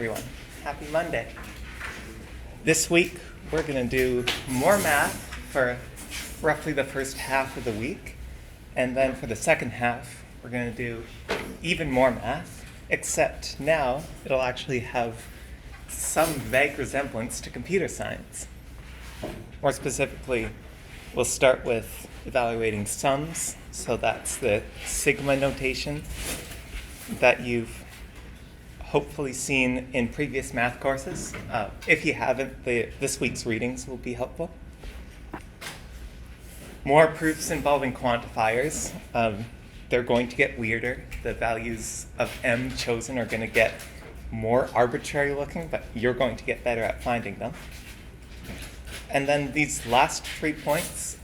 Everyone, happy Monday. This week we're going to do more math for roughly the first half of the week, and then for the second half we're going to do even more math, except now it'll actually have some vague resemblance to computer science. More specifically, we'll start with evaluating sums, so that's the sigma notation that you've hopefully seen in previous math courses. If you haven't, this week's readings will be helpful. More proofs involving quantifiers. They're going to get weirder. The values of m chosen are going to get more arbitrary looking, but you're going to get better at finding them. And then these last 3 points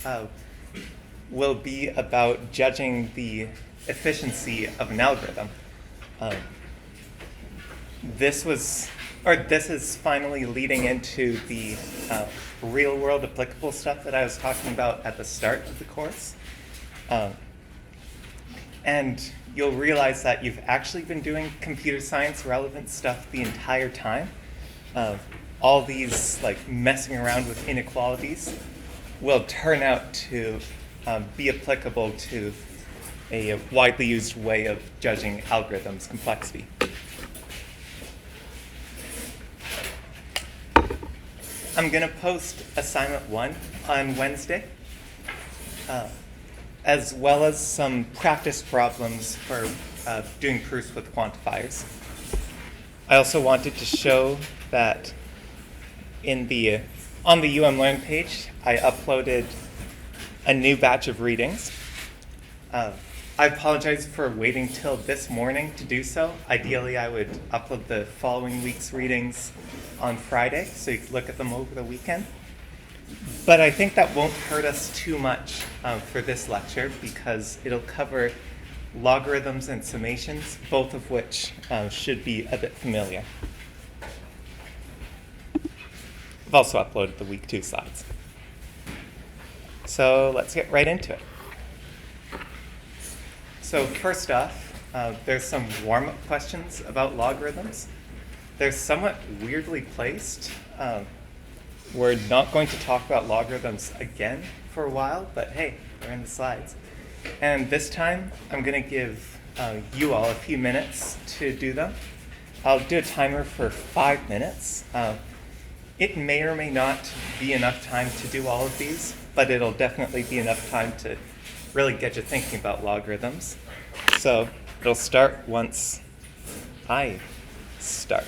will be about judging the efficiency of an algorithm. This is finally leading into the real world applicable stuff that I was talking about at the start of the course. And you'll realize that you've actually been doing computer science relevant stuff the entire time. All these messing around with inequalities will turn out to be applicable to a widely used way of judging algorithms' complexity. I'm going to post assignment 1 on Wednesday, as well as some practice problems for doing proofs with quantifiers. I also wanted to show that on the UM Learn page, I uploaded a new batch of readings. I apologize for waiting till this morning to do so. Ideally, I would upload the following week's readings on Friday, so you can look at them over the weekend. But I think that won't hurt us too much for this lecture, because it'll cover logarithms and summations, both of which should be a bit familiar. I've also uploaded the week 2 slides. So let's get right into it. So first off, there's some warm-up questions about logarithms. They're somewhat weirdly placed. We're not going to talk about logarithms again for a while, but hey, they're in the slides. And this time, I'm going to give you all a few minutes to do them. I'll do a timer for 5 minutes. It may or may not be enough time to do all of these, but it'll definitely be enough time to really get you thinking about logarithms. So it'll start once I start.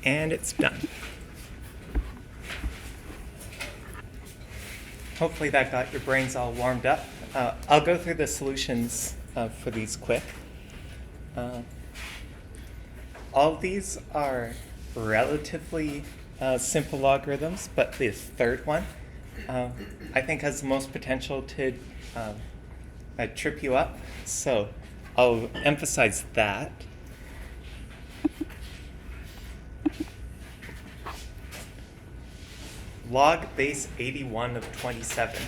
And it's done. Hopefully that got your brains all warmed up. I'll go through the solutions for these quick. All of these are relatively simple logarithms, but the third one I think has the most potential to trip you up. So I'll emphasize that. Log base 81 of 27.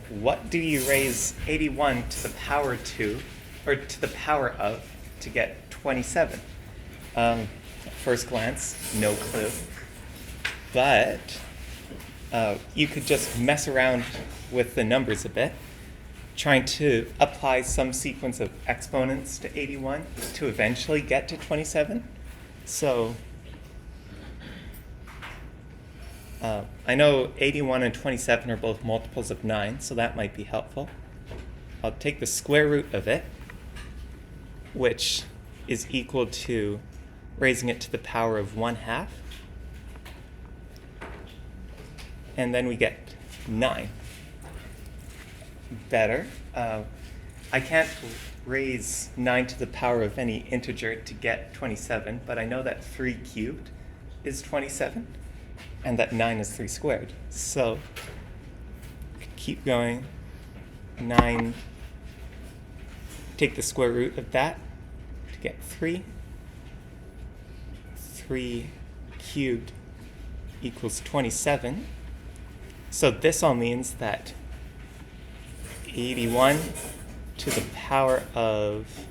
What do you raise 81 to the power to, or to the power of, to get 27? At first glance, no clue. But you could just mess around with the numbers a bit, trying to apply some sequence of exponents to 81 to eventually get to 27. So I know 81 and 27 are both multiples of 9, so that might be helpful. I'll take the square root of it, which is equal to raising it to the power of 1/2. And then we get 9. Better. I can't raise 9 to the power of any integer to get 27, but I know that 3 cubed is 27. And that 9 is 3 squared. So keep going. 9, take the square root of that to get 3. 3 cubed equals 27. So this all means that 81 to the power of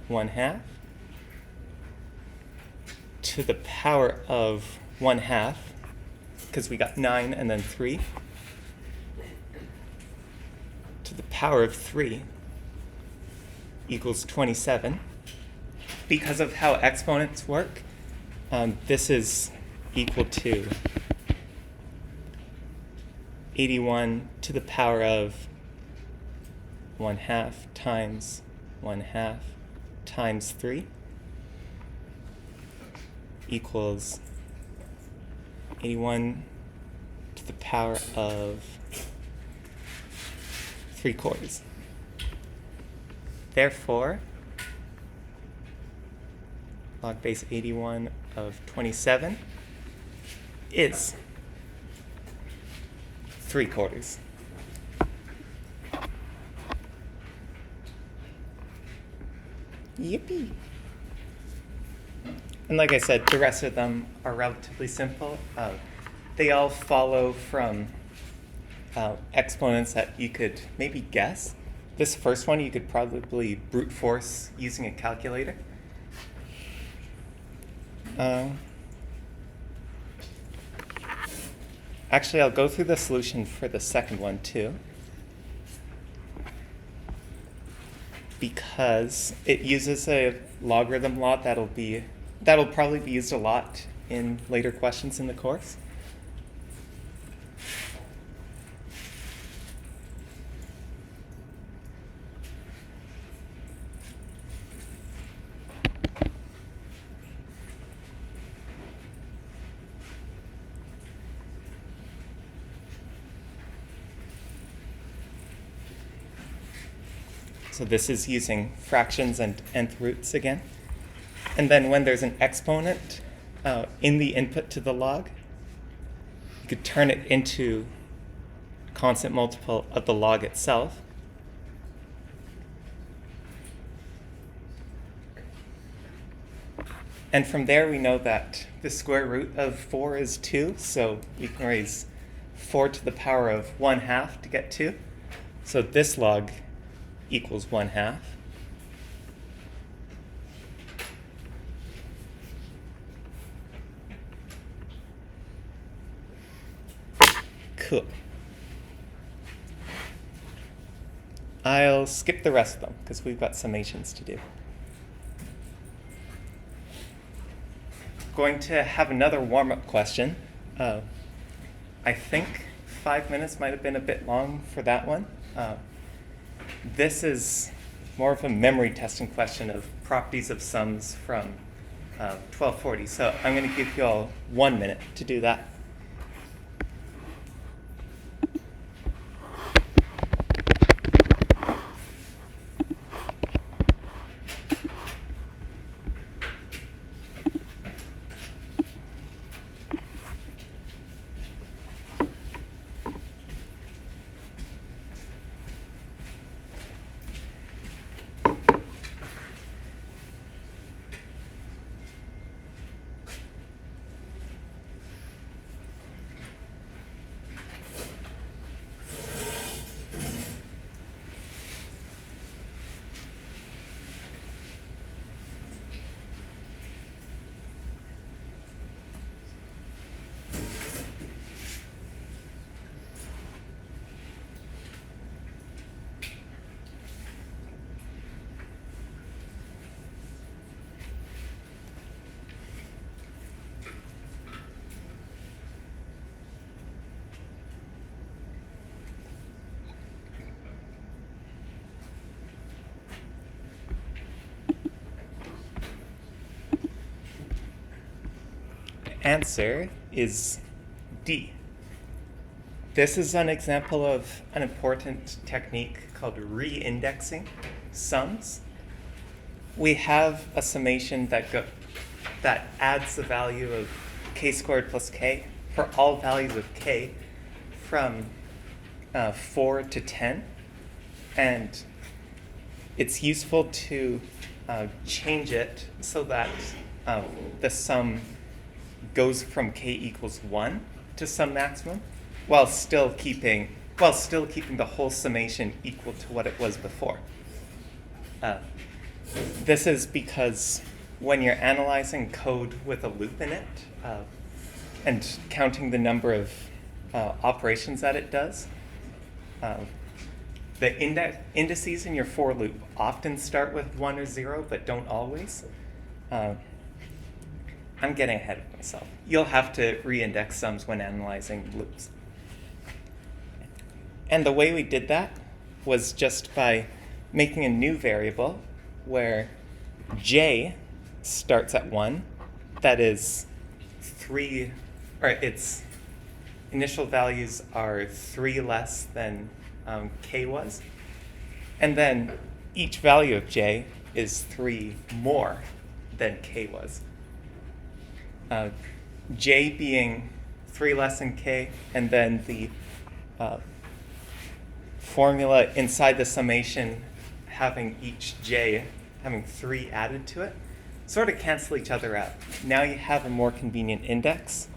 1/2 to the power of 1/2, because we got 9 and then 3, to the power of 3 equals 27. Because of how exponents work, this is equal to 81 to the power of 1/2 times 1/2 times 3 equals 81 to the power of 3/4. Therefore, log base 81 of 27 is 3/4. Yippee! And like I said, the rest of them are relatively simple. They all follow from exponents that you could maybe guess. This first one you could probably brute force using a calculator. Actually, I'll go through the solution for the second one too, because it uses a logarithm law that'll probably be used a lot in later questions in the course. So this is using fractions and nth roots again. And then when there's an exponent in the input to the log, you could turn it into a constant multiple of the log itself. And from there we know that the square root of 4 is 2, so we can raise 4 to the power of 1/2 to get 2. So this log equals 1/2. Cool. I'll skip the rest of them because we've got summations to do. Going to have another warm-up question. I think 5 minutes might have been a bit long for that one. This is more of a memory testing question of properties of sums from 1240. So I'm going to give you all 1 minute to do that. Answer is D. This is an example of an important technique called re-indexing sums. We have a summation that adds the value of k squared plus k for all values of k from 4 to 10. And it's useful to change it so that the sum goes from k equals 1 to some maximum while still keeping the whole summation equal to what it was before. This is because when you're analyzing code with a loop in it and counting the number of operations that it does, the indices in your for loop often start with 1 or 0, but don't always. I'm getting ahead of myself. You'll have to re-index sums when analyzing loops. And the way we did that was just by making a new variable where j starts at 1, that is 3, or its initial values are 3 less than k was, and then each value of j is 3 more than k was. J being 3 less than k, and then the formula inside the summation having each j having 3 added to it sort of cancel each other out. Now you have a more convenient index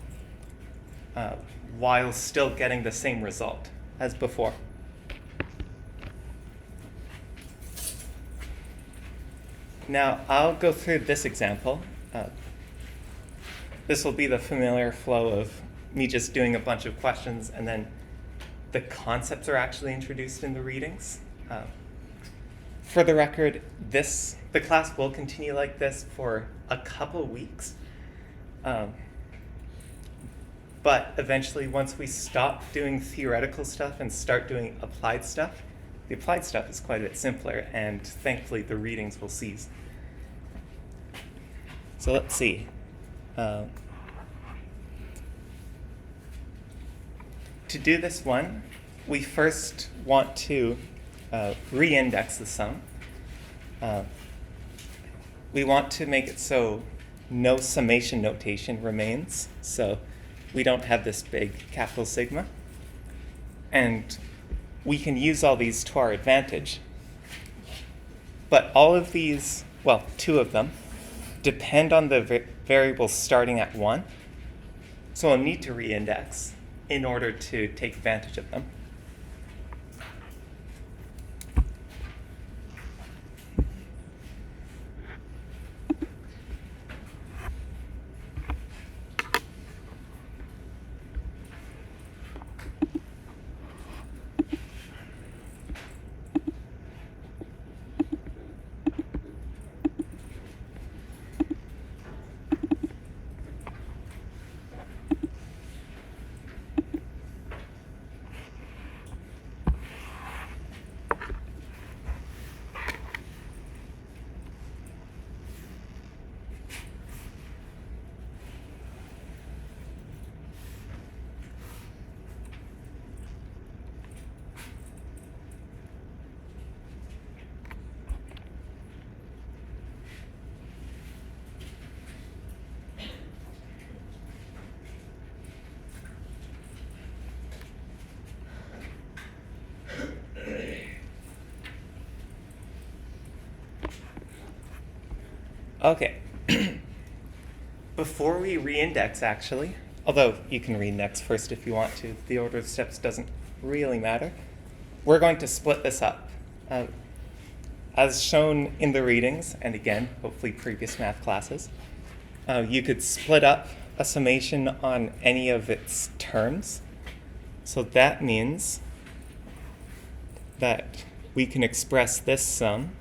while still getting the same result as before. Now I'll go through this example. This will be the familiar flow of me just doing a bunch of questions and then the concepts are actually introduced in the readings. For the record, the class will continue like this for a couple weeks. But eventually, once we stop doing theoretical stuff and start doing applied stuff, the applied stuff is quite a bit simpler, and thankfully the readings will cease. So let's see. To do this one, we first want to re-index the sum. We want to make it so no summation notation remains, so we don't have this big capital sigma. And we can use all these to our advantage. But all of these, well, 2 of them, depend on the variables starting at 1. So we'll need to re-index in order to take advantage of them. Okay. Before we reindex, actually, although you can reindex first if you want to, the order of steps doesn't really matter. We're going to split this up. As shown in the readings, and again, hopefully previous math classes, you could split up a summation on any of its terms. So that means that we can express this sum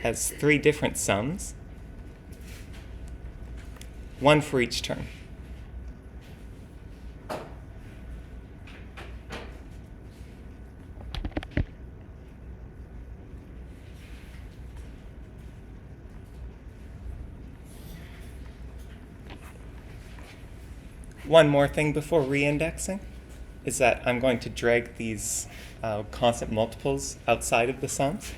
as 3 different sums, one for each term. One more thing before reindexing is that I'm going to drag these constant multiples outside of the sums.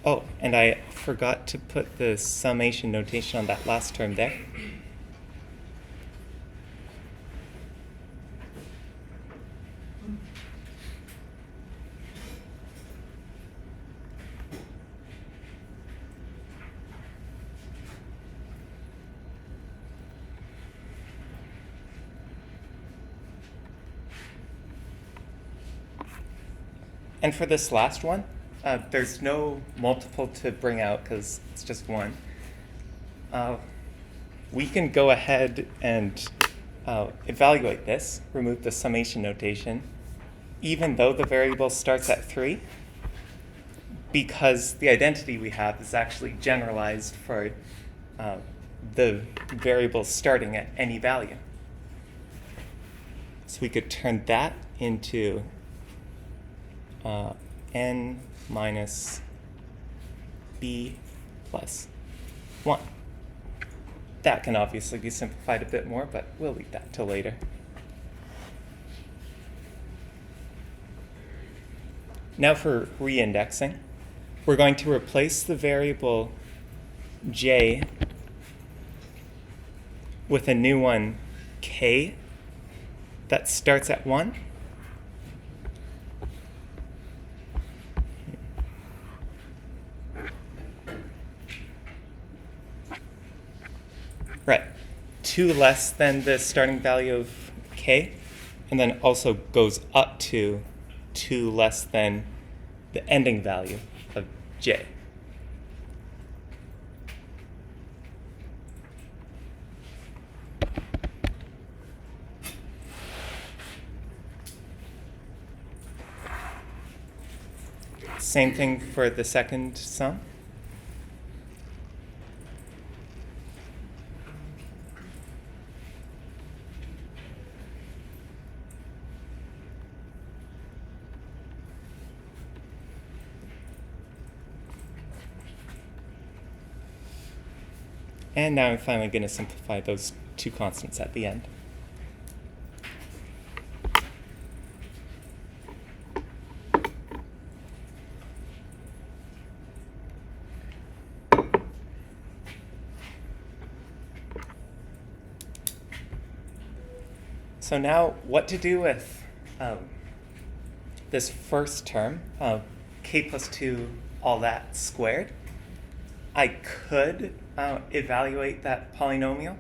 Oh, and I forgot to put the summation notation on that last term there. And for this last one, there's no multiple to bring out because it's just one. We can go ahead and evaluate this, remove the summation notation, even though the variable starts at 3, because the identity we have is actually generalized for the variable starting at any value. So we could turn that into n minus b plus 1. That can obviously be simplified a bit more, but we'll leave that till later. Now for reindexing, we're going to replace the variable j with a new one, k, that starts at 1. Right, 2 less than the starting value of k, and then also goes up to 2 less than the ending value of j. Same thing for the second sum. And now I'm finally going to simplify those 2 constants at the end. So now what to do with this first term, k plus 2, all that squared. I could evaluate that polynomial,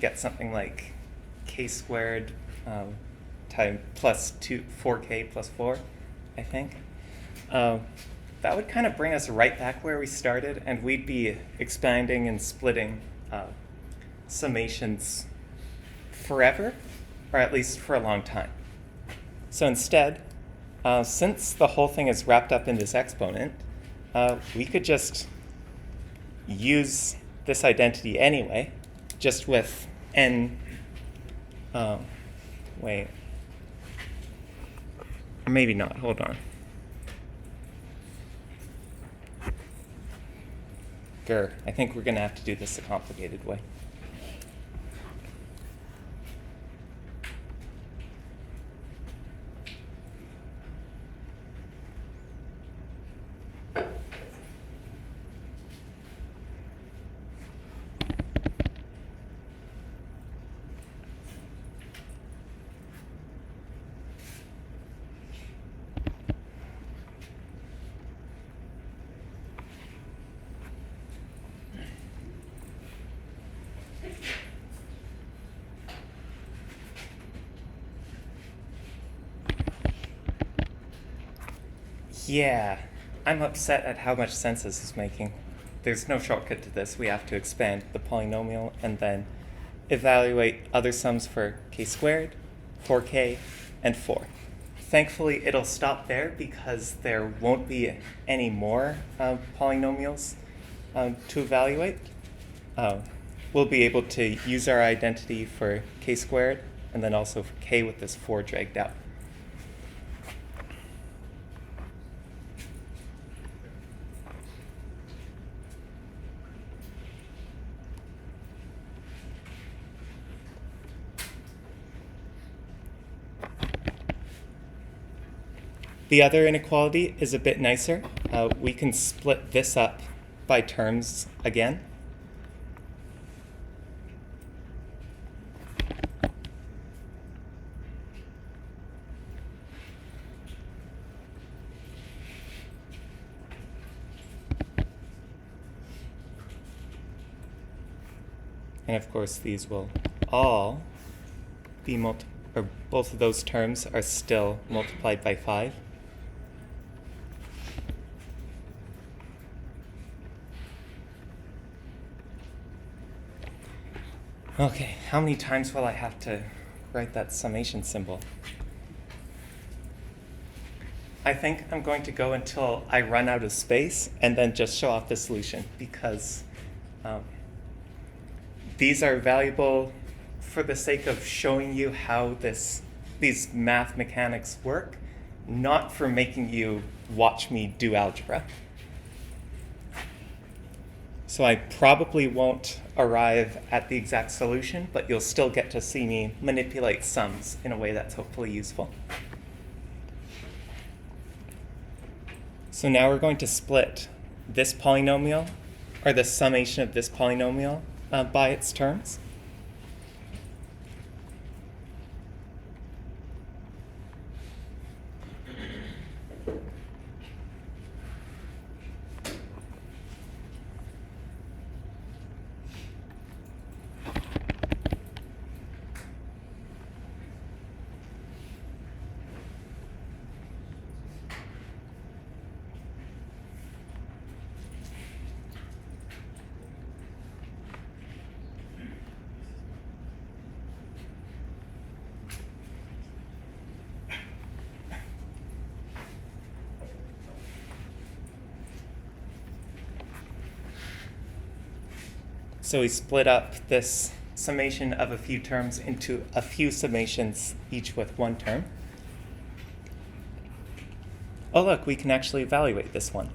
get something like k squared times plus 4k plus 4, I think. That would kind of bring us right back where we started, and we'd be expanding and splitting summations forever, or at least for a long time. So instead, since the whole thing is wrapped up in this exponent, we could just use this identity anyway, just with n, wait, or maybe not, hold on. I think we're going to have to do this a complicated way. Yeah, I'm upset at how much sense this is making. There's no shortcut to this. We have to expand the polynomial and then evaluate other sums for k squared, 4k, and 4. Thankfully, it'll stop there because there won't be any more polynomials to evaluate. We'll be able to use our identity for k squared and then also for k with this 4 dragged out. The other inequality is a bit nicer. We can split this up by terms again. And of course, these will all be or both of those terms are still multiplied by 5. Okay, how many times will I have to write that summation symbol? I think I'm going to go until I run out of space and then just show off the solution because these are valuable for the sake of showing you how these math mechanics work, not for making you watch me do algebra. So I probably won't arrive at the exact solution, but you'll still get to see me manipulate sums in a way that's hopefully useful. So now we're going to split this polynomial, or the summation of this polynomial, by its terms. So we split up this summation of a few terms into a few summations, each with one term. Oh look, we can actually evaluate this one.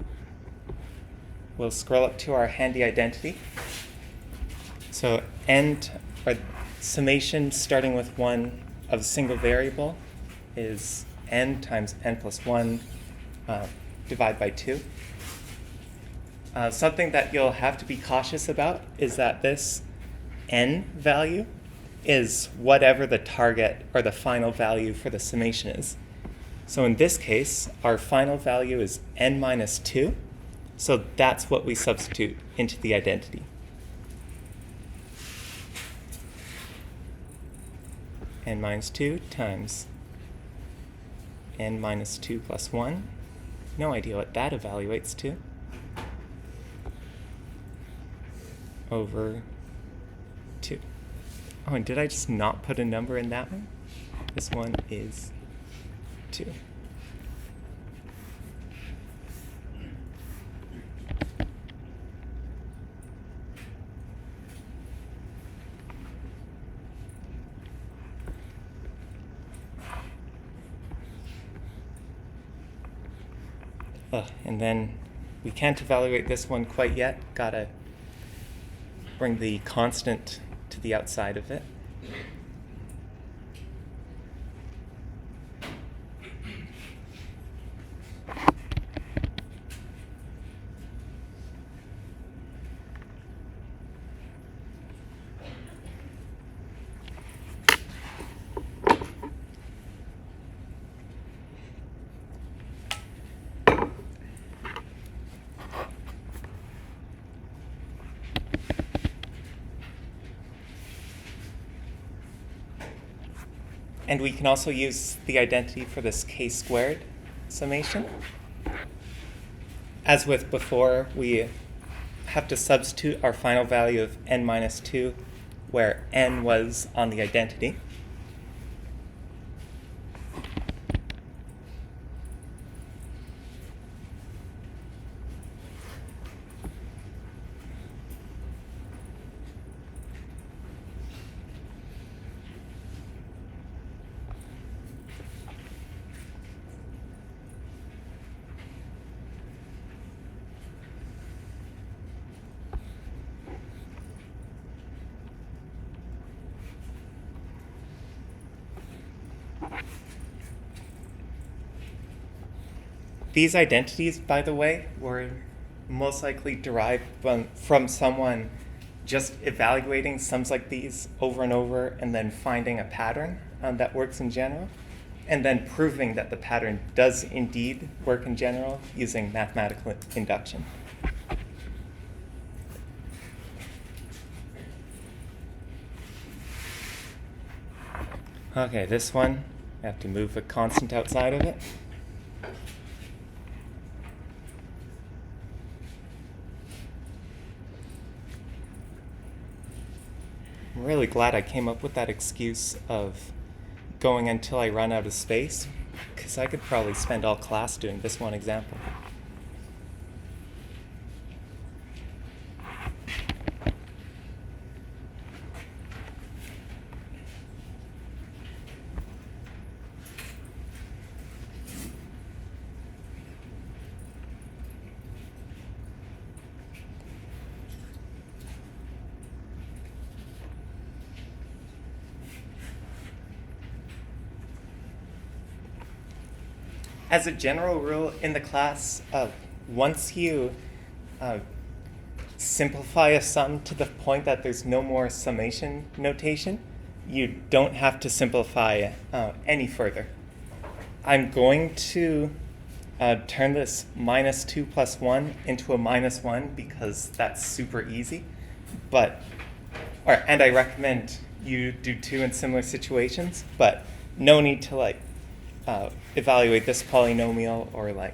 We'll scroll up to our handy identity. So or summation starting with 1 of a single variable is n times n plus 1 divided by 2. Something that you'll have to be cautious about is that this n value is whatever the target or the final value for the summation is. So in this case, our final value is n minus 2. So that's what we substitute into the identity. N minus 2 times n minus 2 plus 1. No idea what that evaluates to. Over 2. Oh, and did I just not put a number in that one? This one is 2. And then we can't evaluate this one quite yet. Gotta bring the constant to the outside of it. And we can also use the identity for this k squared summation. As with before, we have to substitute our final value of n minus 2 where n was on the identity. These identities, by the way, were most likely derived from someone just evaluating sums like these over and over and then finding a pattern that works in general, and then proving that the pattern does indeed work in general using mathematical induction. Okay, this one, I have to move a constant outside of it. I'm really glad I came up with that excuse of going until I run out of space, because I could probably spend all class doing this one example. As a general rule in the class, once you simplify a sum to the point that there's no more summation notation, you don't have to simplify any further. I'm going to turn this minus 2 plus 1 into a minus 1 because that's super easy. And I recommend you do 2 in similar situations, but no need to evaluate this polynomial or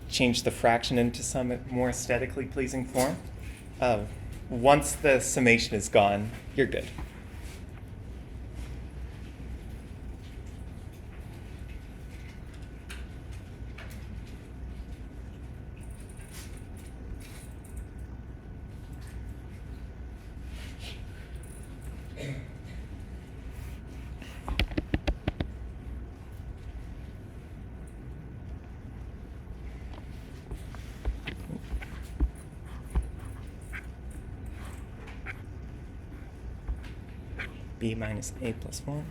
change the fraction into some more aesthetically pleasing form. Once the summation is gone, you're good. B minus A plus 1.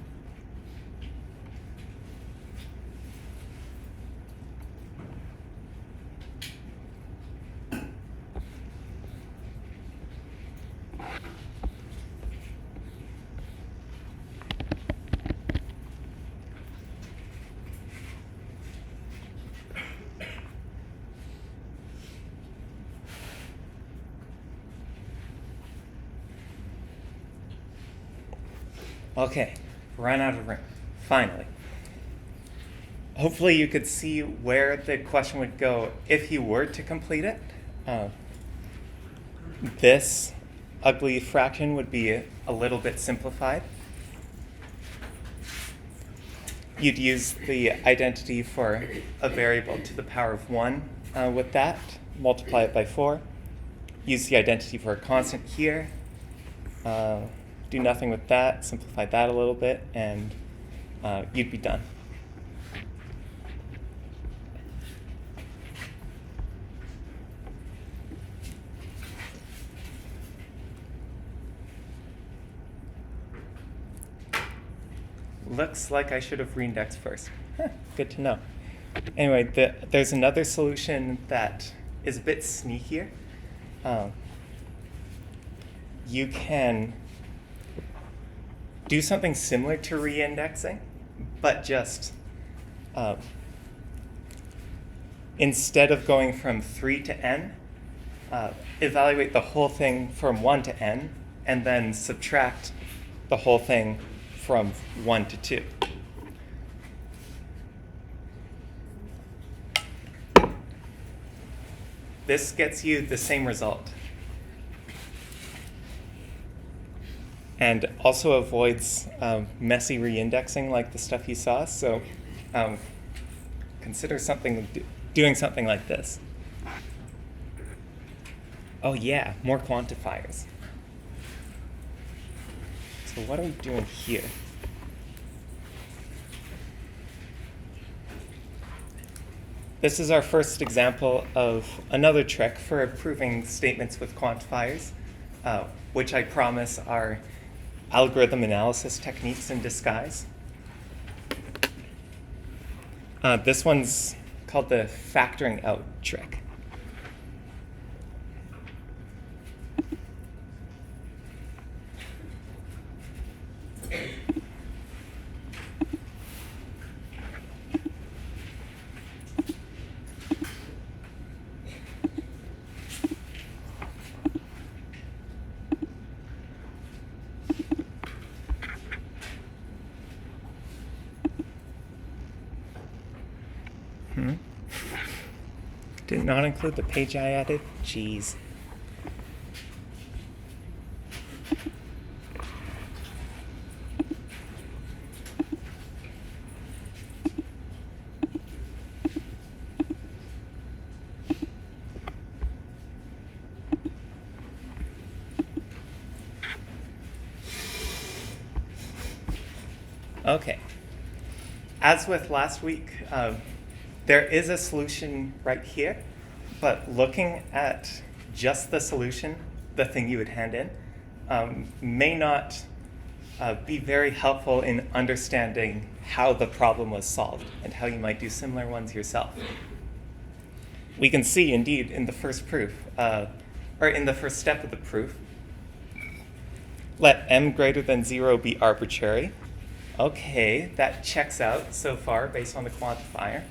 Okay, run out of room, finally. Hopefully you could see where the question would go if you were to complete it. This ugly fraction would be a little bit simplified. You'd use the identity for a variable to the power of 1 with that, multiply it by 4. Use the identity for a constant here. Do nothing with that, simplify that a little bit, and you'd be done. Looks like I should have reindexed first. Good to know. Anyway, there's another solution that is a bit sneakier. You can do something similar to reindexing, but just instead of going from 3 to n, evaluate the whole thing from 1 to n, and then subtract the whole thing from 1 to 2. this gets you the same result. And also avoids messy reindexing like the stuff you saw. So consider doing something like this. Oh yeah, more quantifiers. So what are we doing here? This is our first example of another trick for proving statements with quantifiers, which I promise are algorithm analysis techniques in disguise. This one's called the factoring out trick. Did not include the page I added? Jeez. Okay. As with last week, there is a solution right here, but looking at just the solution, the thing you would hand in, may not be very helpful in understanding how the problem was solved and how you might do similar ones yourself. We can see, indeed, in the first proof, or in the first step of the proof, let m greater than 0 be arbitrary. Okay, that checks out so far based on the quantifier.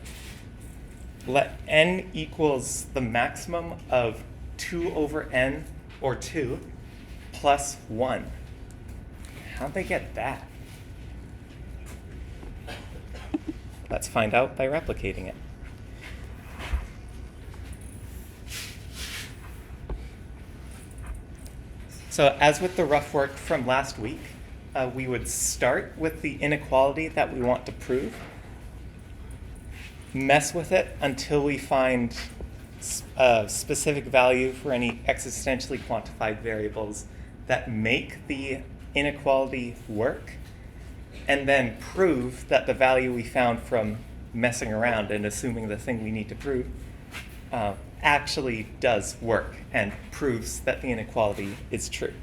Let n equals the maximum of 2 over n, or 2, plus 1. How'd they get that? Let's find out by replicating it. So as with the rough work from last week, we would start with the inequality that we want to prove, mess with it until we find a specific value for any existentially quantified variables that make the inequality work, and then prove that the value we found from messing around and assuming the thing we need to prove actually does work and proves that the inequality is true.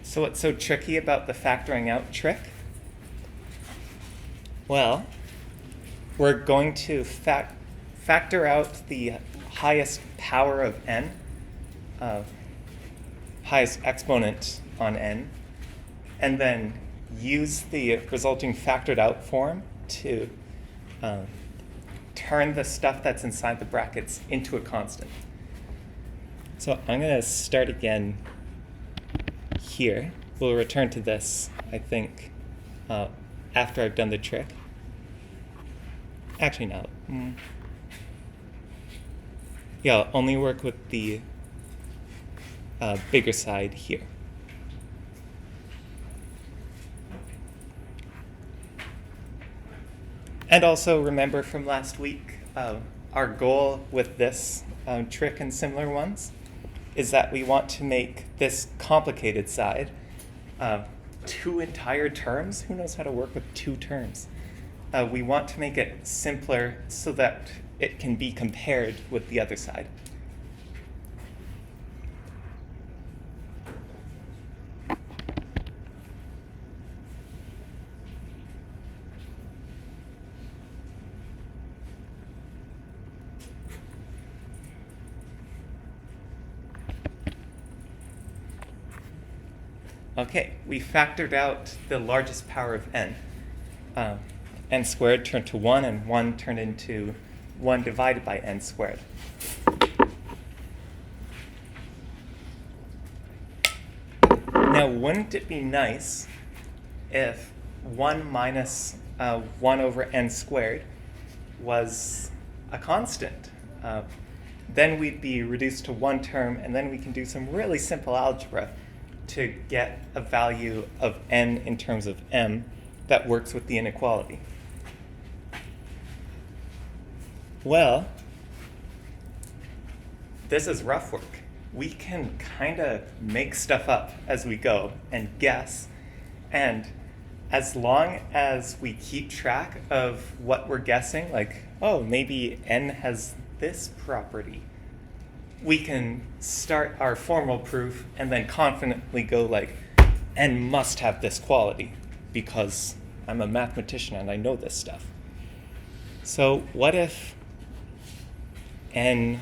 So what's so tricky about the factoring out trick? Well, we're going to factor out the highest power of n, highest exponent on n, and then use the resulting factored out form to turn the stuff that's inside the brackets into a constant. So I'm going to start again here. We'll return to this, I think, after I've done the trick. Actually, no. Yeah, I'll only work with the bigger side here. And also remember from last week, our goal with this trick and similar ones is that we want to make this complicated side 2 entire terms. Who knows how to work with 2 terms? We want to make it simpler so that it can be compared with the other side. Okay, we factored out the largest power of n. N squared turned to 1, and 1 turned into 1 divided by n squared. Now, wouldn't it be nice if 1 minus 1 over n squared was a constant? Then we'd be reduced to one term, and then we can do some really simple algebra to get a value of n in terms of m that works with the inequality. Well, this is rough work. We can kind of make stuff up as we go and guess. And as long as we keep track of what we're guessing, like, oh, maybe n has this property, we can start our formal proof and then confidently go like, n must have this quality because I'm a mathematician and I know this stuff. So what if n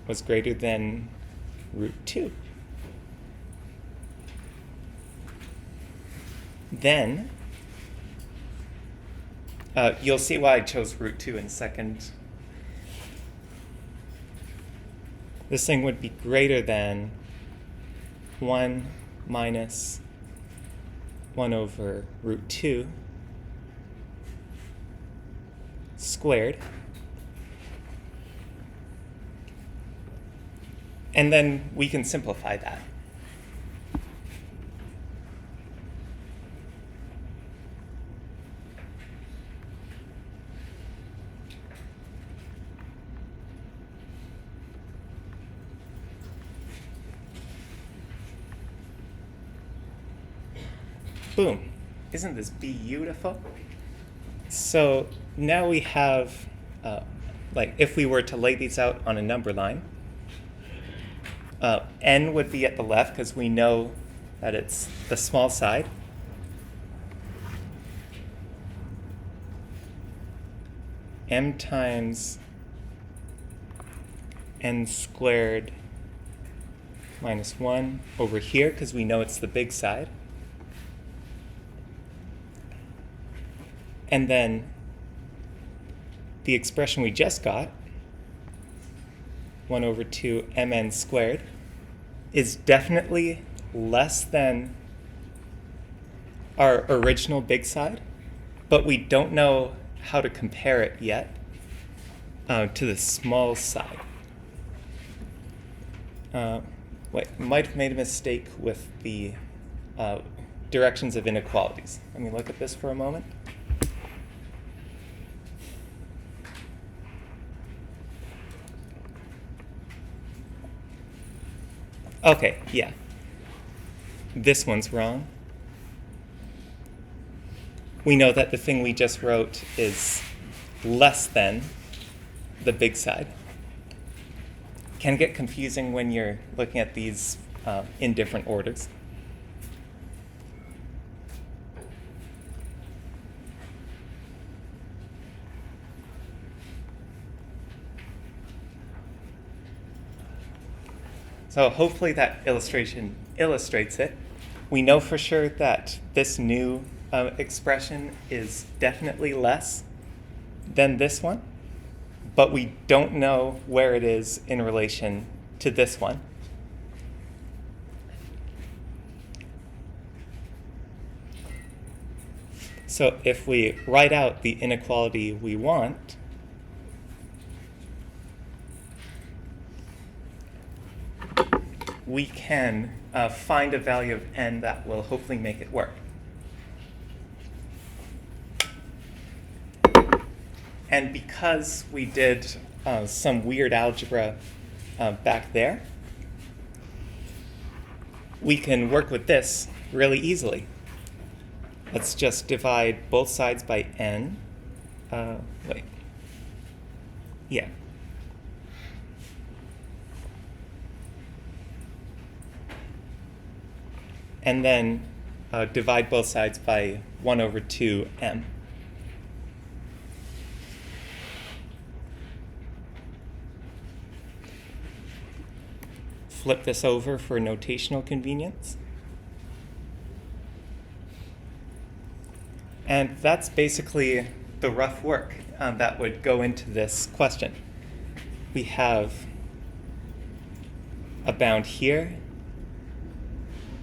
was greater than root 2? Then you'll see why I chose root 2 in a second. This thing would be greater than 1 minus 1 over root 2 squared. And then we can simplify that. Boom. Isn't this beautiful? So now we have, like, if we were to lay these out on a number line, n would be at the left because we know that it's the small side. M times n squared minus 1 over here because we know it's the big side. And then the expression we just got, 1 over 2 mn squared, is definitely less than our original big side, but we don't know how to compare it yet to the small side. Wait, might have made a mistake with the directions of inequalities. Let me look at this for a moment. Okay, yeah. This one's wrong. We know that the thing we just wrote is less than the big side. Can get confusing when you're looking at these in different orders. So hopefully that illustration illustrates it. We know for sure that this new expression is definitely less than this one, but we don't know where it is in relation to this one. So if we write out the inequality we want, we can find a value of n that will hopefully make it work. And because we did some weird algebra back there, we can work with this really easily. Let's just divide both sides by n. Wait. Yeah. And then divide both sides by 1 over 2m. Flip this over for notational convenience. And that's basically the rough work that would go into this question. We have a bound here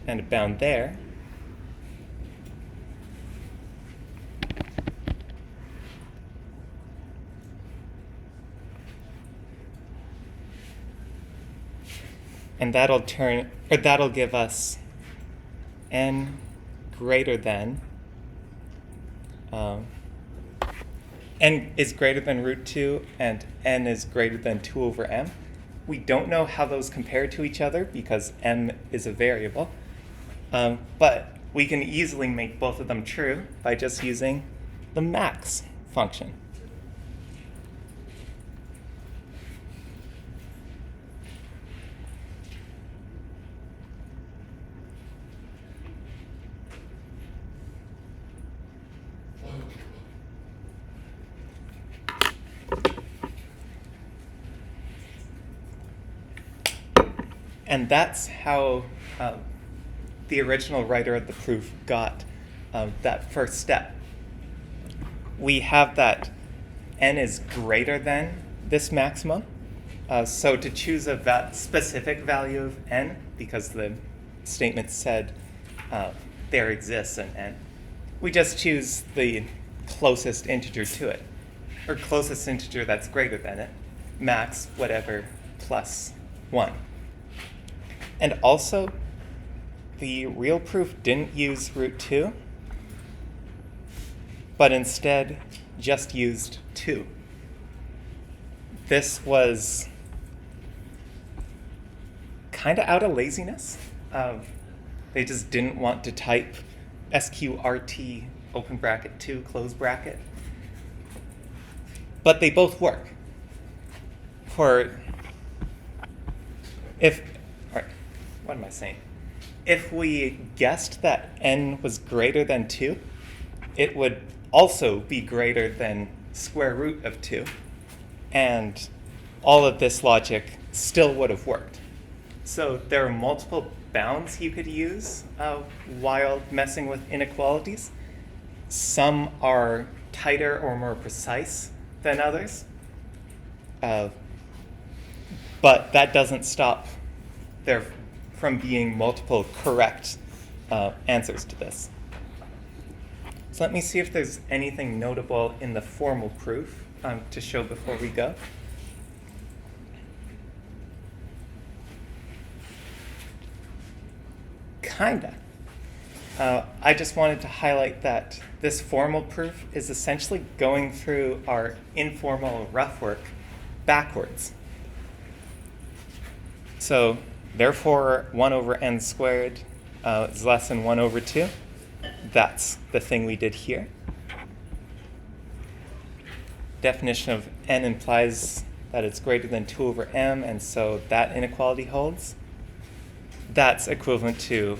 and a bound there. And that'll give us n greater than n is greater than root 2 and n is greater than 2 over m. We don't know how those compare to each other because m is a variable, but we can easily make both of them true by just using the max function. And that's how the original writer of the proof got that first step. We have that n is greater than this maximum. So to choose a specific value of n, because the statement said there exists an n, we just choose the closest integer to it, or closest integer that's greater than it, max whatever plus 1. And also, the real proof didn't use root 2, but instead just used 2. This was kind of out of laziness. They just didn't want to type sqrt open bracket 2 close bracket. But they both work. What am I saying? If we guessed that n was greater than 2, it would also be greater than square root of 2. And all of this logic still would have worked. So there are multiple bounds you could use while messing with inequalities. Some are tighter or more precise than others. But that doesn't stop there from being multiple correct answers to this. So let me see if there's anything notable in the formal proof to show before we go. Kinda. I just wanted to highlight that this formal proof is essentially going through our informal rough work backwards. So therefore, 1 over n squared is less than 1 over 2. That's the thing we did here. Definition of n implies that it's greater than 2 over m, and so that inequality holds. That's equivalent to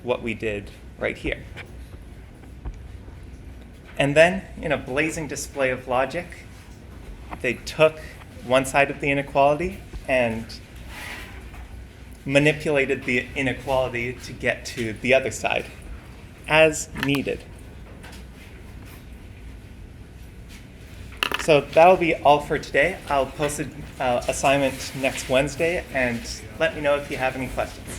what we did right here. And then, in a blazing display of logic, they took one side of the inequality and manipulated the inequality to get to the other side, as needed. So that'll be all for today. I'll post an assignment next Wednesday, and let me know if you have any questions.